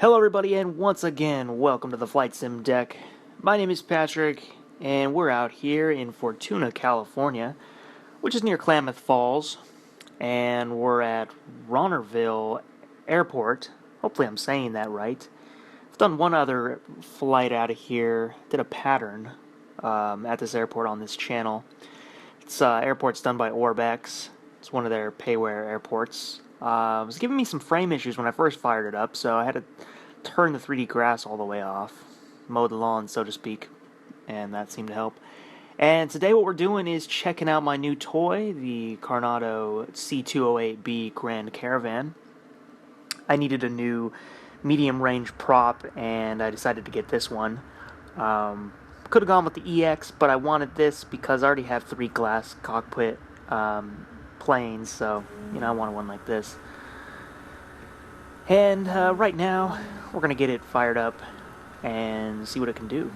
Hello everybody, and once again, welcome to the Flight Sim Deck. My name is Patrick, and we're out here in Fortuna, California, which is near Klamath Falls, and we're at Rohnerville Airport. Hopefully I'm saying that right. I've done one other flight out of here, did a pattern at this airport on this channel. It's airport's done by Orbx. It's one of their payware airports. It was giving me some frame issues when I first fired it up, so I had to turn the 3D grass all the way off, mow the lawn, so to speak, and that seemed to help. And today what we're doing is checking out my new toy, the Carenado c208b Grand Caravan. I needed a new medium-range prop, and I decided to get this one. Could have gone with the EX, but I wanted this because I already have 3 glass cockpit planes, so I wanted one like this. And right now we're gonna get it fired up and see what it can do.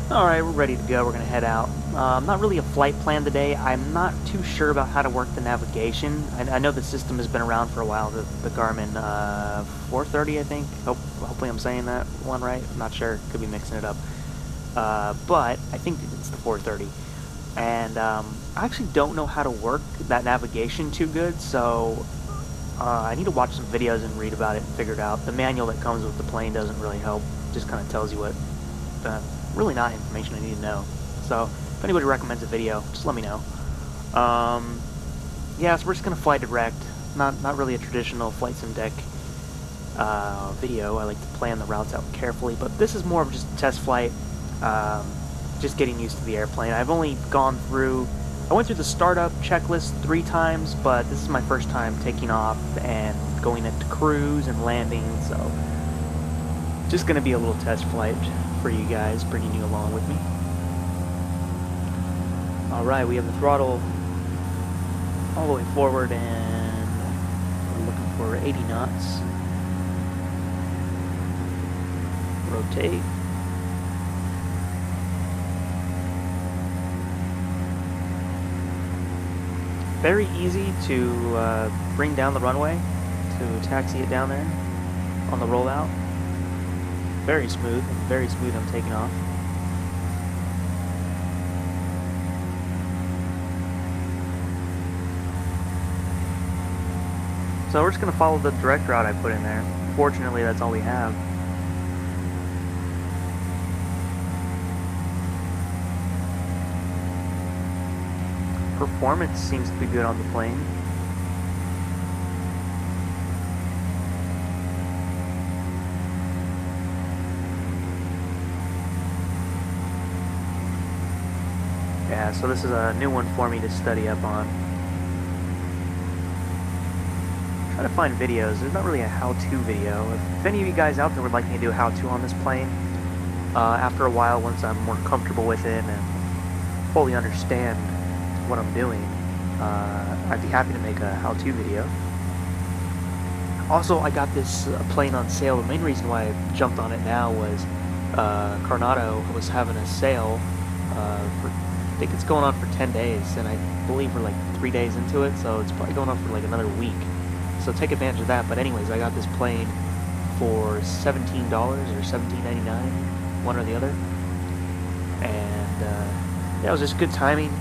Alright, we're ready to go. We're going to head out. Not really a flight plan today. I'm not too sure about how to work the navigation. I know the system has been around for a while, the Garmin 430, I think. Hopefully I'm saying that one right. I'm not sure. Could be mixing it up. But I think it's the 430. And I actually don't know how to work that navigation too good, so I need to watch some videos and read about it and figure it out. The manual that comes with the plane doesn't really help. It just kind of tells you what... really not information I need to know. So if anybody recommends a video, just let me know. Yeah, so we're just gonna fly direct. Not really a traditional Flight Sim Deck video. I like to plan the routes out carefully, but this is more of just a test flight. Just getting used to the airplane. I've only gone through. I went through the startup checklist 3 times, but this is my first time taking off and going into cruise and landing. So just gonna be a little test flight for you guys, bringing you along with me. Alright, we have the throttle all the way forward, and we're looking for 80 knots. Rotate. Very easy to bring down the runway, to taxi it down there on the rollout. Very smooth on taking off. So we're just going to follow the direct route I put in there. Fortunately, that's all we have. Performance seems to be good on the plane. Yeah, so this is a new one for me to study up on. Try to find videos. There's not really a how-to video. If any of you guys out there would like me to do a how-to on this plane, after a while, once I'm more comfortable with it and fully understand what I'm doing, I'd be happy to make a how-to video. Also, I got this plane on sale. The main reason why I jumped on it now was Carenado was having a sale for, I think it's going on for 10 days, and I believe we're like 3 days into it, so it's probably going on for like another week. So take advantage of that. But anyways, I got this plane for $17 or $17.99, one or the other. And yeah, it was just good timing.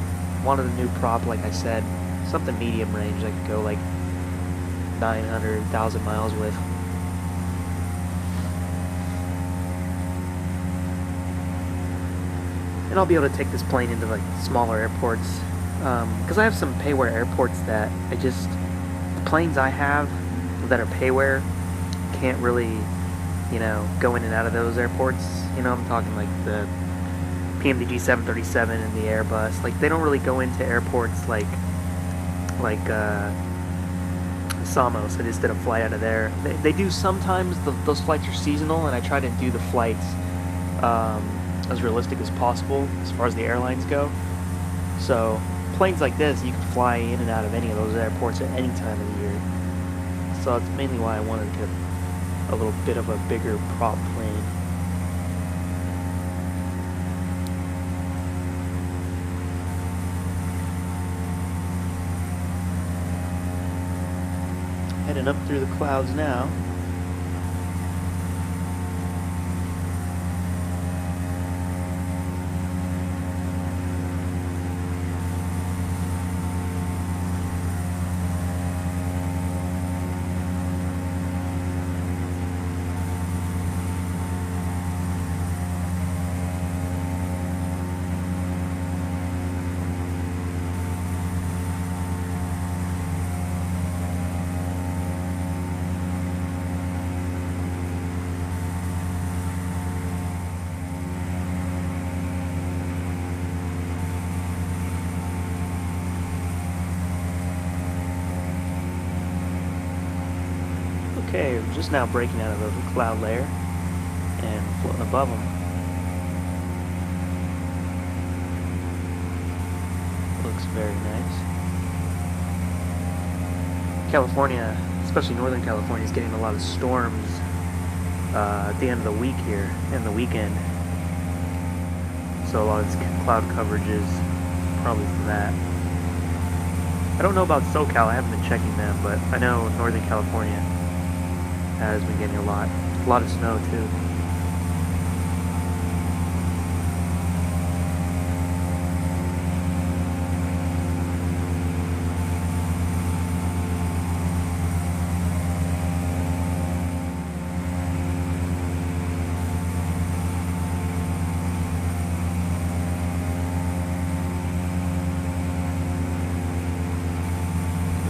Wanted a new prop, like I said, something medium range I could go like 900,000 miles with. And I'll be able to take this plane into like smaller airports, because I have some payware airports that the planes I have that are payware can't really, you know, go in and out of those airports. You know, I'm talking like the PMDG 737 and the Airbus. Like, they don't really go into airports like Samos. I just did a flight out of there. They do sometimes. Those flights are seasonal, and I try to do the flights as realistic as possible as far as the airlines go. So planes like this, you can fly in and out of any of those airports at any time of the year. So that's mainly why I wanted to get a little bit of a bigger prop plane. Heading up through the clouds now. Okay, we're just now breaking out of the cloud layer and floating above them. Looks very nice. California, especially Northern California, is getting a lot of storms at the end of the week here and the weekend. So a lot of this cloud coverage is probably from that. I don't know about SoCal, I haven't been checking them, but I know Northern California has been getting a lot of snow too.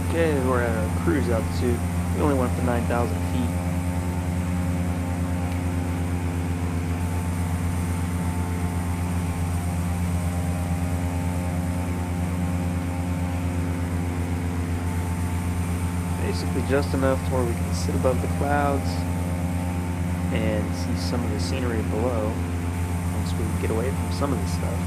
Okay, we're at our cruise altitude. We only went up to 9,000 feet. Basically just enough to where we can sit above the clouds and see some of the scenery below once we get away from some of this stuff.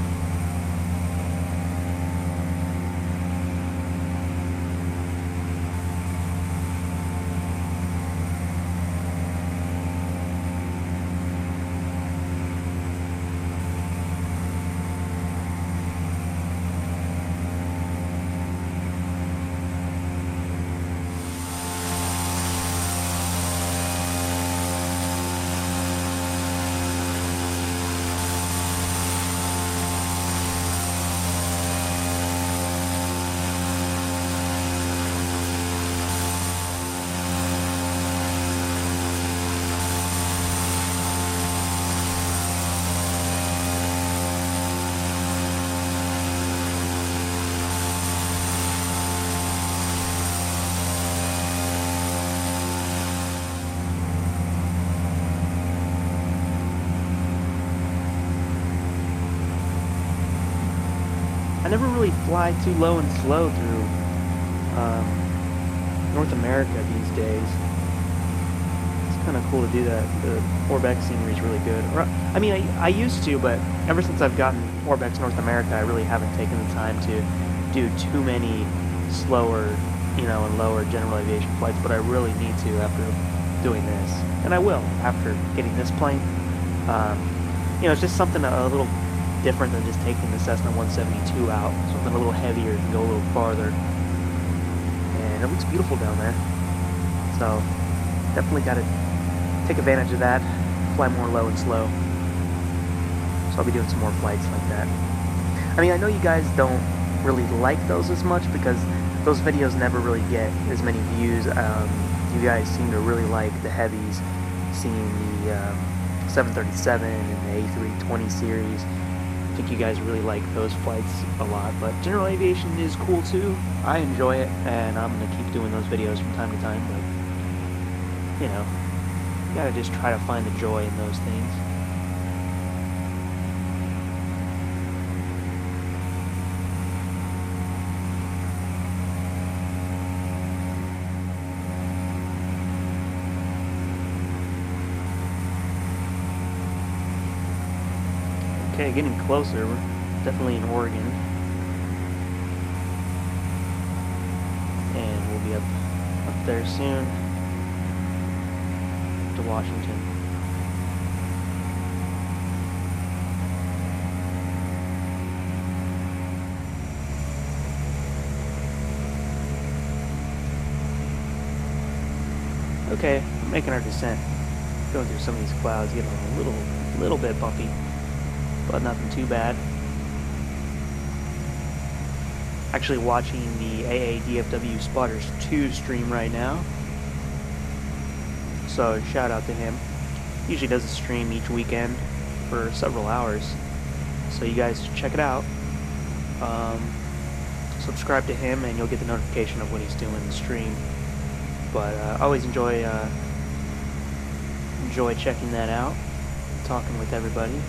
I never really fly too low and slow through North America these days. It's kind of cool to do that. The Orbx scenery is really good. I mean, I used to, but ever since I've gotten Orbx North America, I really haven't taken the time to do too many slower, you know, and lower general aviation flights, but I really need to after doing this. And I will after getting this plane. You know, it's just something a little different than just taking the Cessna 172 out. Something a little heavier, can go a little farther. And it looks beautiful down there. So, definitely got to take advantage of that, fly more low and slow. So I'll be doing some more flights like that. I mean, I know you guys don't really like those as much because those videos never really get as many views. You guys seem to really like the heavies, seeing the 737 and the A320 series. I think you guys really like those flights a lot, but general aviation is cool too. I enjoy it, and I'm going to keep doing those videos from time to time, but, you know, you gotta just try to find the joy in those things. Okay, getting closer. We're definitely in Oregon. And we'll be up there soon to Washington. Okay, making our descent. Going through some of these clouds, getting a little bit bumpy, but nothing too bad. Actually watching the AADFW Spotters 2 stream right now, so shout out to him. Usually does a stream each weekend for several hours, so you guys should check it out. Subscribe to him and you'll get the notification of when he's doing the stream. But I always enjoy checking that out, talking with everybody.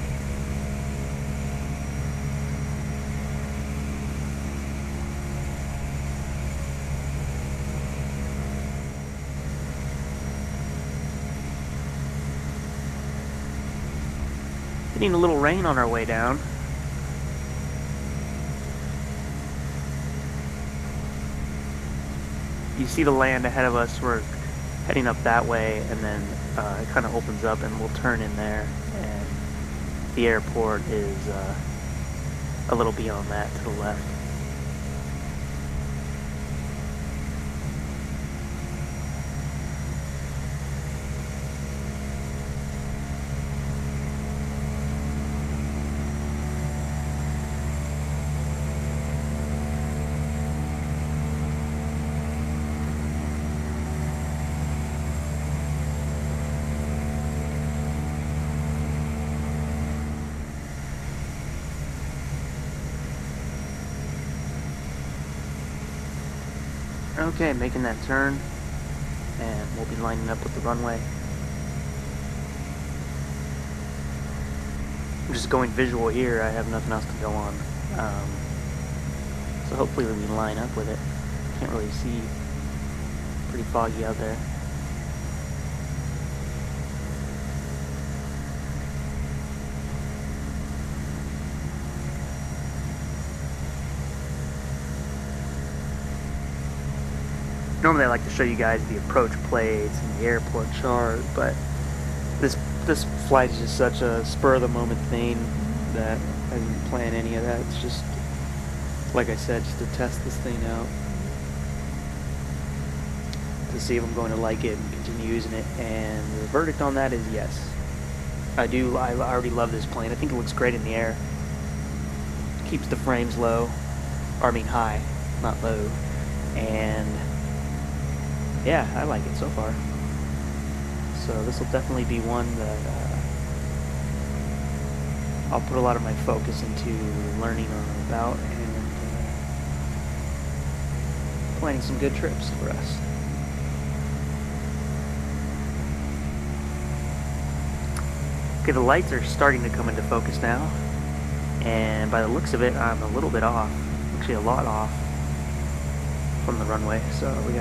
Getting a little rain on our way down. You see the land ahead of us. We're heading up that way, and then it kind of opens up and we'll turn in there, and the airport is a little beyond that to the left. Okay, making that turn, and we'll be lining up with the runway. I'm just going visual here. I have nothing else to go on, so hopefully we can line up with it. Can't really see. Pretty foggy out there. Normally I like to show you guys the approach plates and the airport chart, but this flight is just such a spur of the moment thing that I didn't plan any of that. It's just, like I said, just to test this thing out, to see if I'm going to like it and continue using it, and the verdict on that is yes. I already love this plane. I think it looks great in the air. Keeps the frames low, or I mean high, not low, and yeah, I like it so far. So this will definitely be one that I'll put a lot of my focus into learning about and planning some good trips for us. Okay, the lights are starting to come into focus now, and by the looks of it, I'm a little bit off, actually a lot off from the runway, so we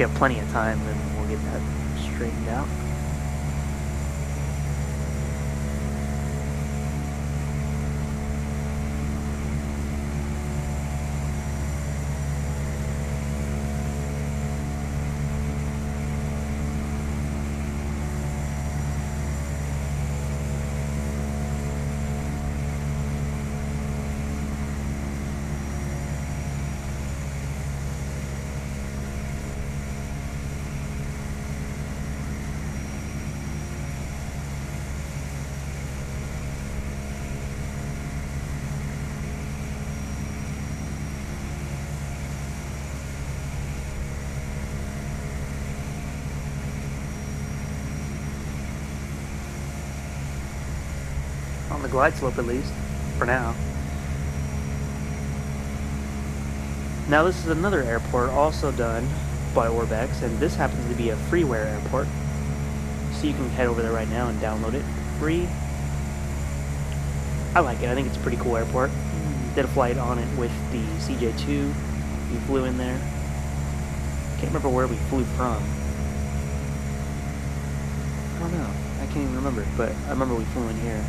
have plenty of time, and we'll get that straightened out. glide slope at least, for now. Now this is another airport also done by Orbx, and this happens to be a freeware airport. So you can head over there right now and download it free. I like it. I think it's a pretty cool airport. Did a flight on it with the CJ2. We flew in there. Can't remember where we flew from. I don't know. I can't even remember, but I remember we flew in here.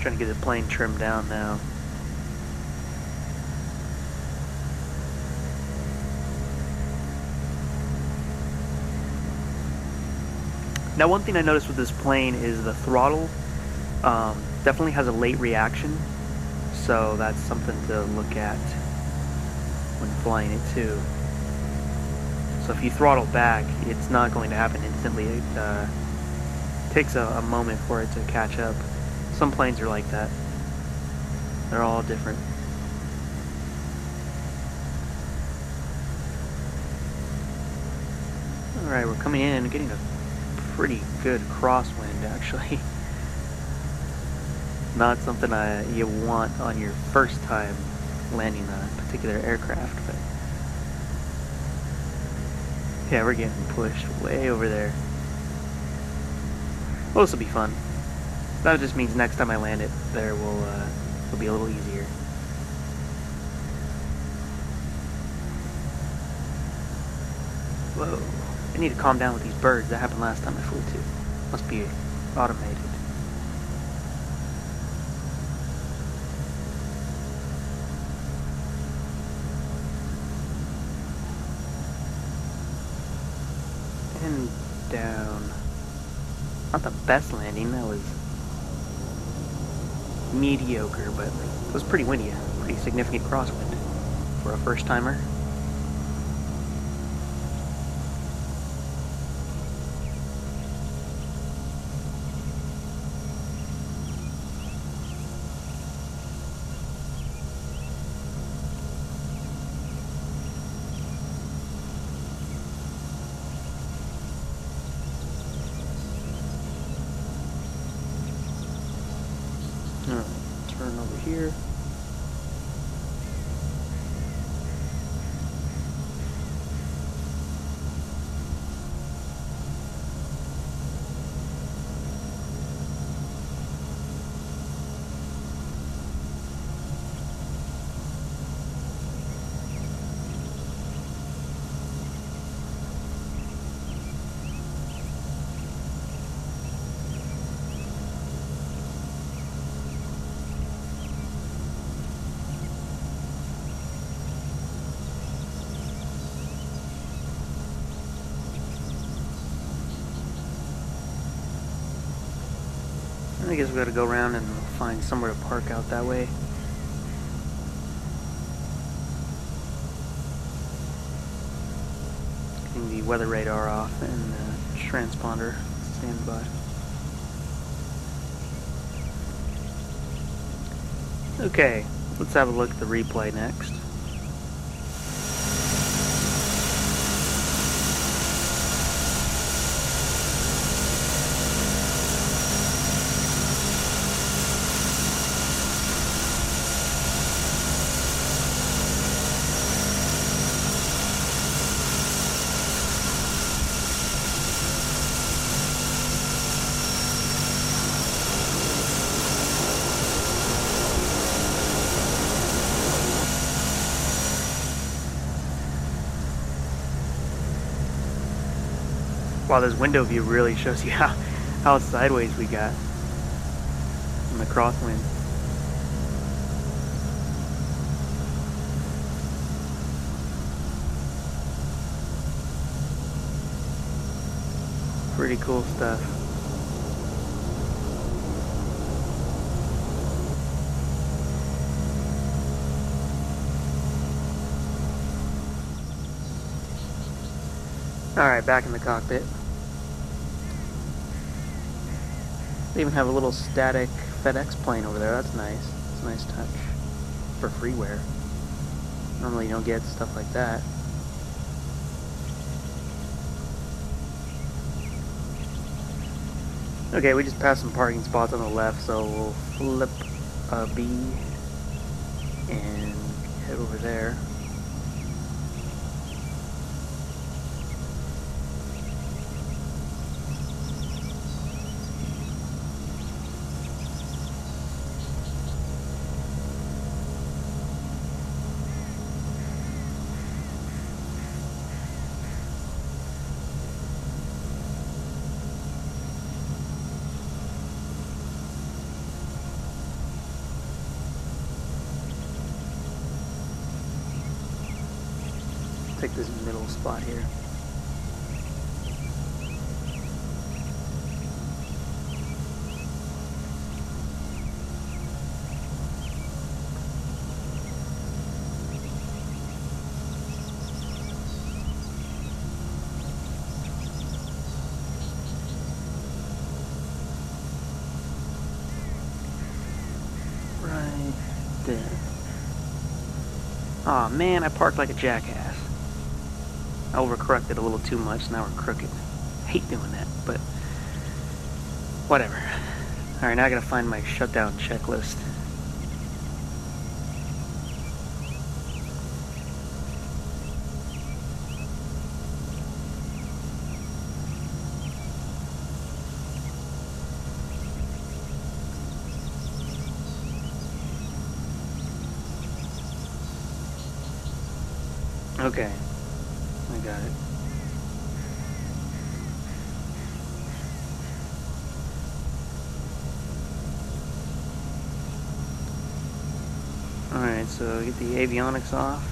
Trying to get the plane trimmed down now. Now one thing I noticed with this plane is the throttle definitely has a late reaction, so that's something to look at when flying it too. So if you throttle back, it's not going to happen instantly. It takes a moment for it to catch up. Some planes are like that. They're all different. Alright, we're coming in and getting a pretty good crosswind, actually. Not something you want on your first time landing a particular aircraft, but yeah, we're getting pushed way over there. Well, this will be fun. That just means next time I land it, there will be a little easier. Whoa. I need to calm down with these birds. That happened last time I flew too. Must be automated. And down. Not the best landing, that was mediocre, but it was pretty windy, a pretty significant crosswind for a first timer. Turn over here. I guess we gotta go around and find somewhere to park out that way. Getting the weather radar off and the transponder standby. Okay, let's have a look at the replay next. Wow, this window view really shows you how sideways we got in the crosswind. Pretty cool stuff. Alright, back in the cockpit. They even have a little static FedEx plane over there. That's nice. It's a nice touch for freeware. Normally you don't get stuff like that. Okay, we just passed some parking spots on the left, so we'll flip a B and head over there. Take this middle spot here. Right there. Aw, man, I parked like a jackass. I overcorrected a little too much, now we're crooked. I hate doing that, but whatever. Alright, now I gotta find my shutdown checklist. Okay. I got it. Alright, so get the avionics off.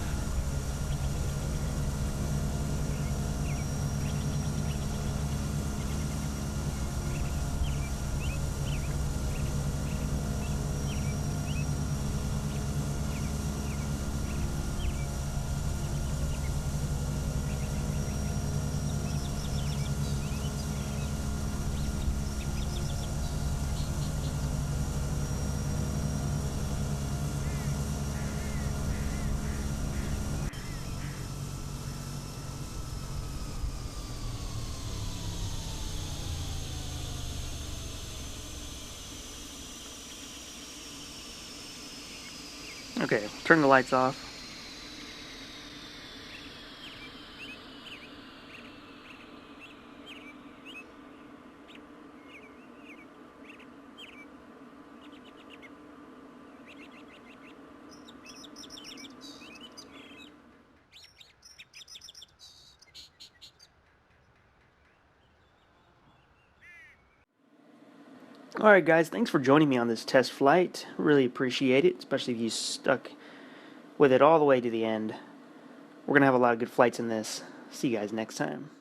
Okay, turn the lights off. Alright guys, thanks for joining me on this test flight. Really appreciate it, especially if you stuck with it all the way to the end. We're going to have a lot of good flights in this. See you guys next time.